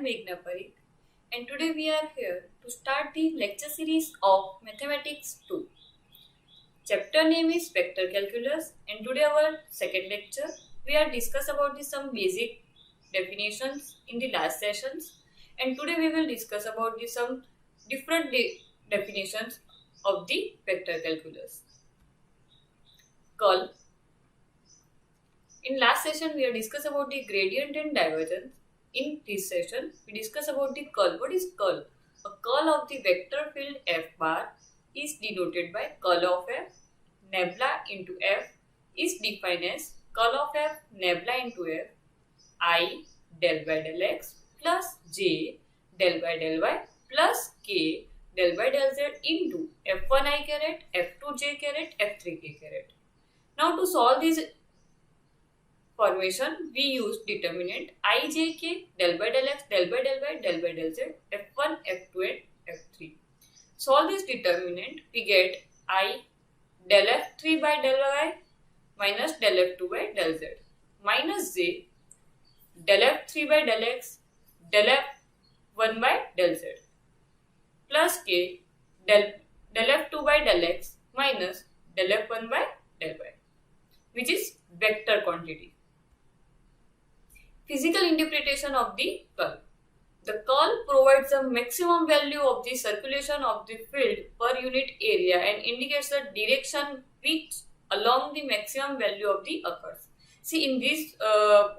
Meghna Parikh, and today we are here to start the lecture series of Mathematics 2. Chapter name is Vector Calculus, and today our second lecture we are discuss about some basic definitions in the last sessions, and today we will discuss about some different definitions of the vector calculus. Curl. In last session, we have discussed about the gradient and divergence. In this session, we discuss about the curl. What is curl? A curl of the vector field f bar is denoted by curl of f. Nabla into f is defined as curl of f nabla into f I del by del x plus j del by del y plus k del by del z into f1 I caret, f2 j caret, f3 k caret. Now to solve this formation, we use determinant ijk del by del x del by del y del by del z f1 f2 and f3. Solve this determinant, we get I del f3 by del y minus del f2 by del z minus j del f3 by del x del f1 by del z plus k del f2 by del x minus del f1 by del y, which is vector quantity. Physical interpretation of the curl. The curl provides the maximum value of the circulation of the field per unit area and indicates the direction which along the maximum value of the occurs. See in this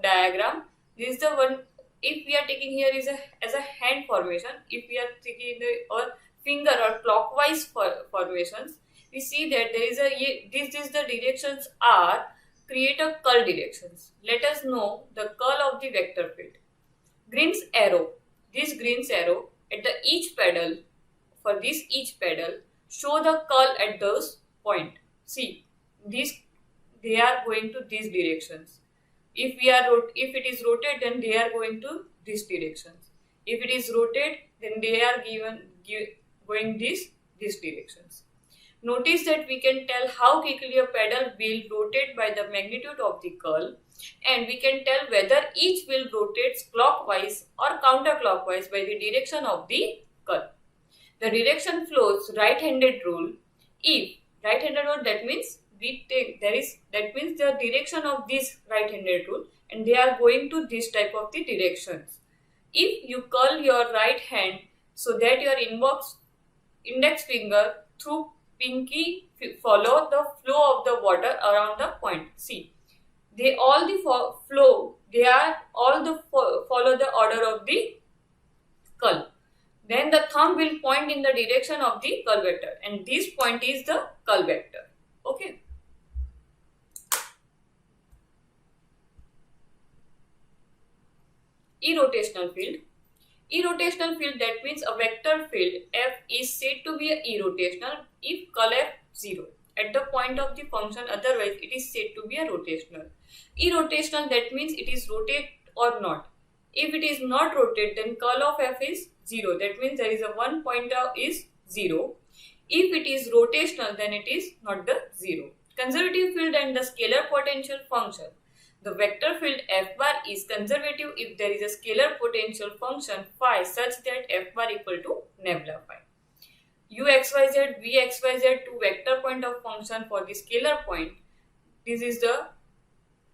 diagram, this is the one. If we are taking here is as a hand formation, if we are taking or finger or clockwise formations, we see that there is this is the directions are create a curl directions. Let us know the curl of the vector field. Green's arrow. This Green's arrow at the each pedal, for this each pedal, show the curl at those point. See, they are going to these directions. If it is rotated, then they are going to these directions. If it is rotated, then they are going these directions. Notice that we can tell how quickly a pedal will rotate by the magnitude of the curl, and we can tell whether each wheel rotates clockwise or counterclockwise by the direction of the curl. The direction flows right-handed rule. If right-handed rule, that means that means the direction of this right-handed rule, and they are going to this type of the directions. If you curl your right hand so that your index finger through pinky follow the flow of the water around the point. See, they all the follow the order of the curl. Then the thumb will point in the direction of the curl vector, and this point is the curl vector. Okay. Irrotational field. Irrotational field, that means a vector field f is said to be irrotational if curl f 0 at the point of the function, otherwise it is said to be a rotational. Irrotational, that means it is rotate or not. If it is not rotate, then curl of f is 0, that means there is a one pointer is 0. If it is rotational, then it is not the 0. Conservative field and the scalar potential function. The vector field f bar is conservative if there is a scalar potential function phi such that f bar equal to nabla phi. U xyz, v xyz two vector point of function for the scalar point. This is the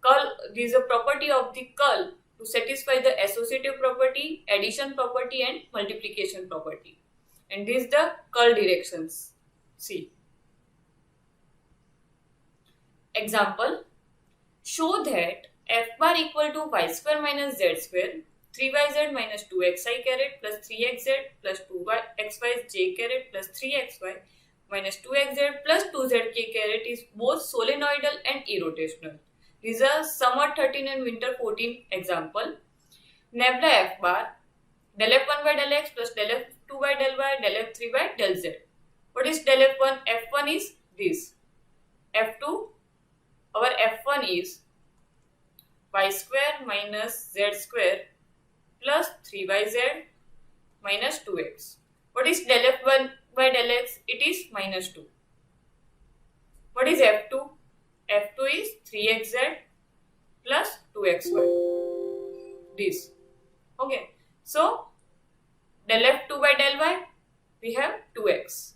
curl. This is a property of the curl to satisfy the associative property, addition property, and multiplication property. And this is the curl directions. See. Example. Show that f bar equal to y square minus z square, 3yz minus 2xi caret plus 3xz plus 2xyj caret plus 3xy minus 2xz plus 2zk caret is both solenoidal and irrotational. These are summer 13 and winter 14 example. Nabla f bar del f1 by del x plus del f2 by del y del f3 by del z. What is del f1? F1 is this. F2, our f1 is y square minus z square plus 3yz minus 2x. What is del f1 by del x? It is minus 2. What is f2? f2 is 3xz plus 2xy. This. Okay. So del f2 by del y, we have 2x.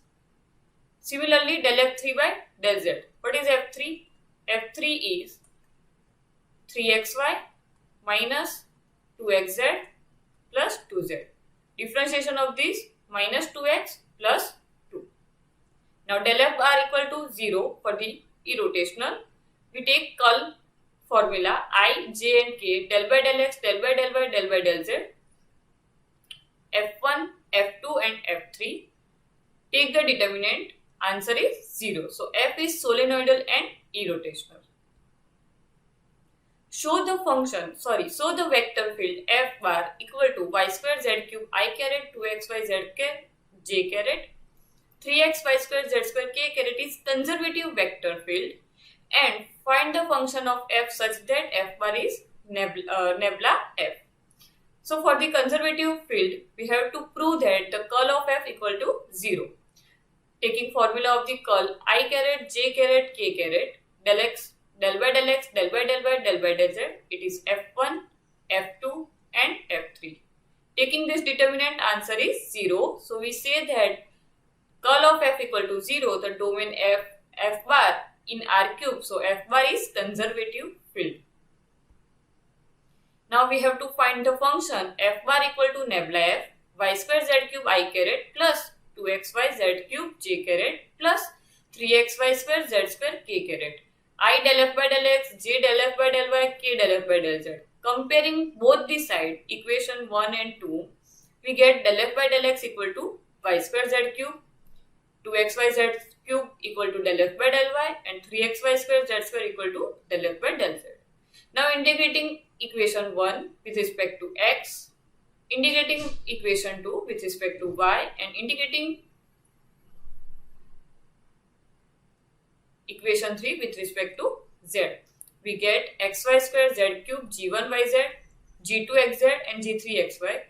Similarly, del f3 by del z. What is f3? f3 is 3xy minus 2xz plus 2z. Differentiation of this, minus 2x plus 2. Now del f bar equal to 0 for the irrotational. We take curl formula I, j and k, del by del x, del by del y, del by del z. f1, f2 and f3. Take the determinant. Answer is 0. So f is solenoidal and irrotational. Show the vector field f bar equal to y square z cube I caret 2xy z j caret 3x y square z square k caret is conservative vector field, and find the function of f such that f bar is nabla f. So for the conservative field, we have to prove that the curl of f equal to 0. Taking formula of the curl I caret j caret k caret del x, del by del x, del by del y, del by del z, it is f1, f2 and f3. Taking this determinant, answer is 0. So we say that curl of f equal to 0, the domain f bar in R cube. So f bar is conservative field. Now we have to find the function f bar equal to nabla f, y square z cube I caret plus 2xy z cube j caret plus 3xy square z square k caret. I del f by del x, j del f by del y, k del f by del z. Comparing both the side, equation 1 and 2, we get del f by del x equal to y square z cube, 2xy z cube equal to del f by del y, and 3xy square z square equal to del f by del z. Now integrating equation 1 with respect to x, integrating equation 2 with respect to y, and integrating equation 3 with respect to z. We get xy square z cube g1yz, g2xz and g3xy.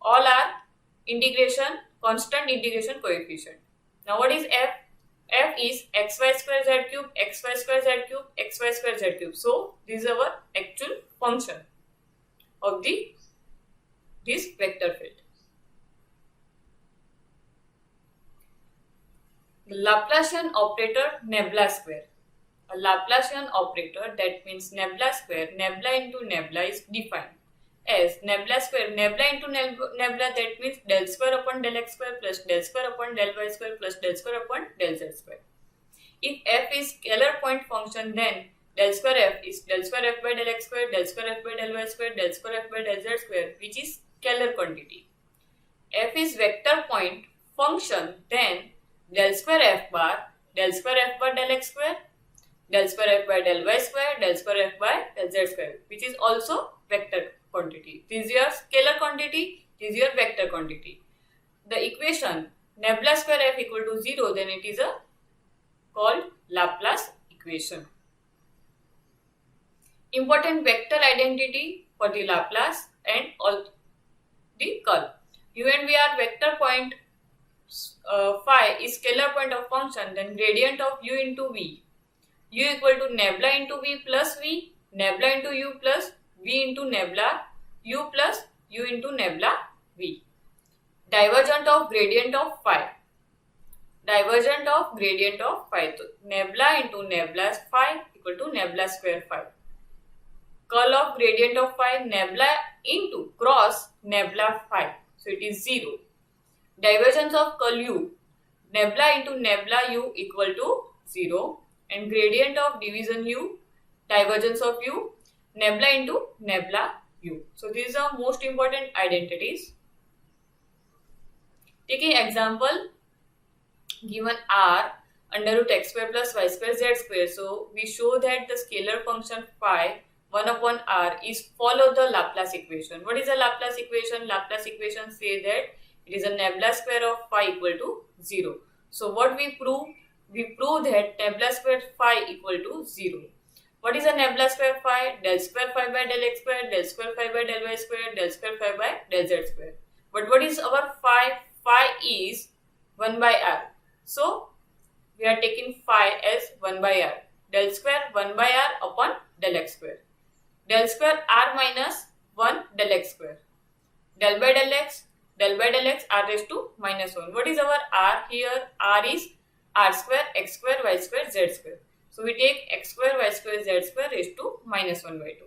All are constant integration coefficient. Now what is f? F is xy square z cube, xy square z cube, xy square z cube. So this is our actual function of this vector field. The Laplacian operator nabla square. A Laplacian operator, that means nabla square, nabla into nabla, is defined as nabla square, nabla into nabla, that means del square upon del x square plus del square upon del y square plus del square upon del z square. If f is scalar point function, then del square f is del square f by del x square, del square f by del y square, del square f by del z square, which is scalar quantity. F is vector point function, then del square f bar, del square f by del x square, del square f by del y square, del square f by del z square, which is also vector quantity. This is your scalar quantity, this is your vector quantity. The equation nabla square f equal to 0, then it is called Laplace equation. Important vector identity for the Laplace and all the curl. U and V are vector point, phi is scalar point of function, then gradient of u into v. U equal to nabla into v plus v, nabla into u plus v into nabla u plus u into nabla v. Divergent of gradient of phi. Divergent of gradient of phi. So nabla into nabla phi equal to nabla square phi. Curl of gradient of phi, nabla into cross nabla phi. So it is 0. Divergence of curl u, nabla into nabla u equal to 0, and gradient of division u, divergence of u, nabla into nabla u. So these are most important identities. Taking example, given r under root x square plus y square z square. So we show that the scalar function phi 1 upon r is follow the Laplace equation. What is the Laplace equation? Laplace equation say that it is a nabla square of phi equal to 0. So what we prove? We prove that nabla square phi equal to 0. What is a nabla square phi? Del square phi by del x square, del square phi by del y square, del square phi by del z square. But what is our phi? Phi is 1 by r. So we are taking phi as 1 by r. Del square 1 by r upon del x square. Del square r minus 1 del x square. del by del x r raised to minus 1. What is our r here? R is r square, x square, y square, z square. So we take x square, y square, z square raised to minus 1 by 2.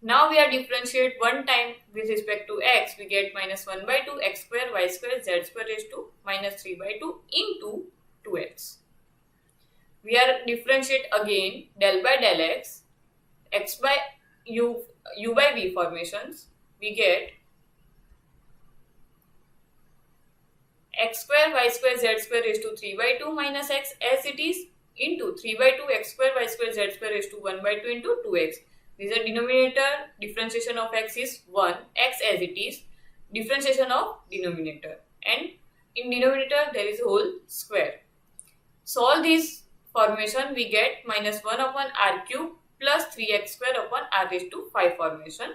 Now we are differentiate one time with respect to x. We get minus 1 by 2 x square, y square, z square raised to minus 3 by 2 into 2x. We are differentiate again del by del x by u by v formations. We get x square, y square, z square raised to 3 by 2 minus x as it is into 3 by 2 x square, y square, z square raised to 1 by 2 into 2x. This is a denominator, differentiation of x is 1, x as it is, differentiation of denominator, and in denominator there is whole square. Solve this formation, we get minus 1 upon r cube plus 3x square upon r raised to 5 formation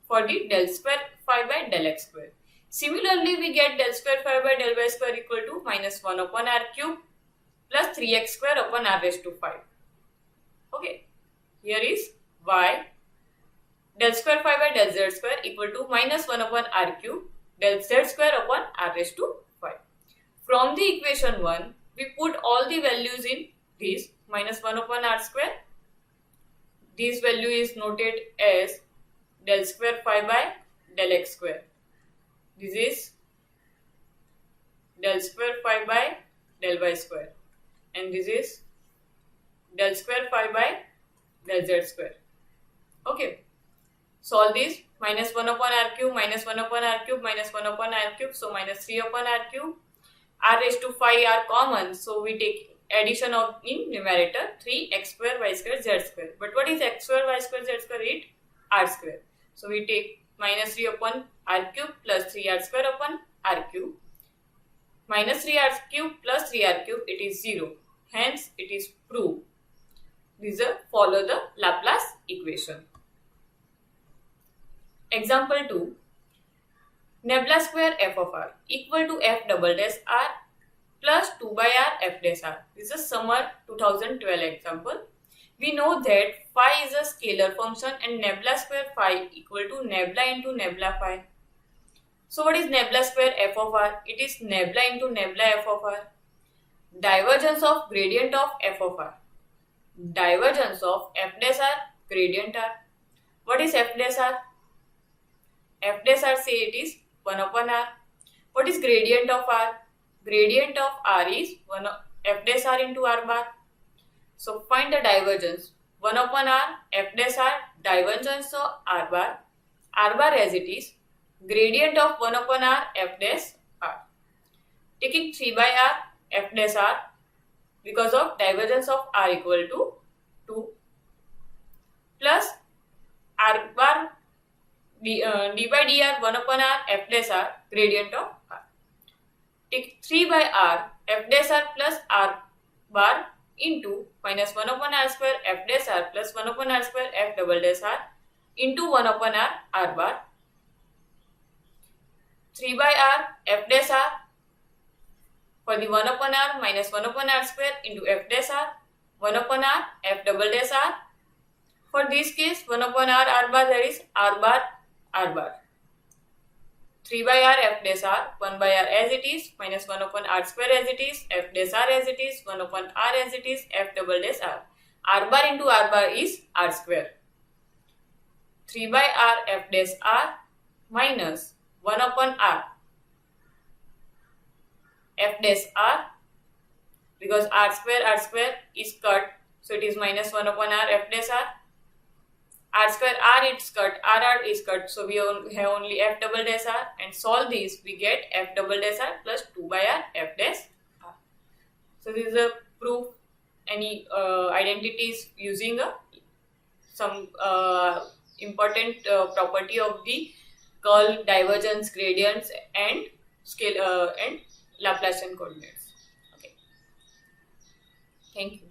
for the del square phi by del x square. Similarly, we get del square phi by del y square equal to minus 1 upon r cube plus 3x square upon r raised to 5. Okay, here is y del square phi by del z square equal to minus 1 upon r cube del z square upon r raised to 5. From the equation 1, we put all the values in this minus 1 upon r square. This value is noted as del square phi by del x square. This is del square phi by del y square, and this is del square phi by del z square. Okay, solve this minus 1 upon r cube, minus 1 upon r cube, minus 1 upon r cube, so minus 3 upon r cube. R raised to 5 are common, so we take addition of in numerator 3 x square, y square, z square. But what is x square, y square, z square? It r square. So we take minus 3 upon r cube plus 3r square upon r cube. Minus 3r cube plus 3r cube, it is 0. Hence, it is proved. These are follow the Laplace equation. Example 2. Nebula square f of r equal to f double dash r plus 2 by r f dash r. This is summer 2012 example. We know that phi is a scalar function and nebula square phi equal to nebula into nebula phi. So what is nebula square f of r? It is nebula into nebula f of r. Divergence of gradient of f of r. Divergence of f dash r, gradient r. What is f dash r? F dash r, say it is 1 upon r. What is gradient of r? Gradient of r is 1 f dash r into r bar. So find the divergence. 1 upon r, f dash r, divergence of r bar as it is, gradient of 1 upon r, f dash r. Taking 3 by r, f dash r, because of divergence of r equal to 2, plus r bar d by dr 1 upon r, f dash r, gradient of r. Take 3 by r, f dash r plus r bar into minus 1 upon r square, f dash r plus 1 upon r square, f double dash r into 1 upon r, r bar. 3 by r, f dash r for the 1 upon r minus 1 upon r square into f dash r, 1 upon r, f double dash r. For this case, 1 upon r, r bar, there is r bar, r bar. 3 by r, f dash r, 1 by r as it is, minus 1 upon r square as it is, f dash r as it is, 1 upon r as it is, f double dash r. R bar into r bar is r square. 3 by r, f dash r minus 1 upon r, f dash r, because r square is cut, so it is minus 1 upon r, f dash r. R square r is cut, r is cut, so we have only f double dash r, and solve this, we get f double dash r plus 2 by r, f dash r. So this is a proof. Any identities using some important property of the curl, divergence, gradients, and scale and Laplacian coordinates. Okay. Thank you.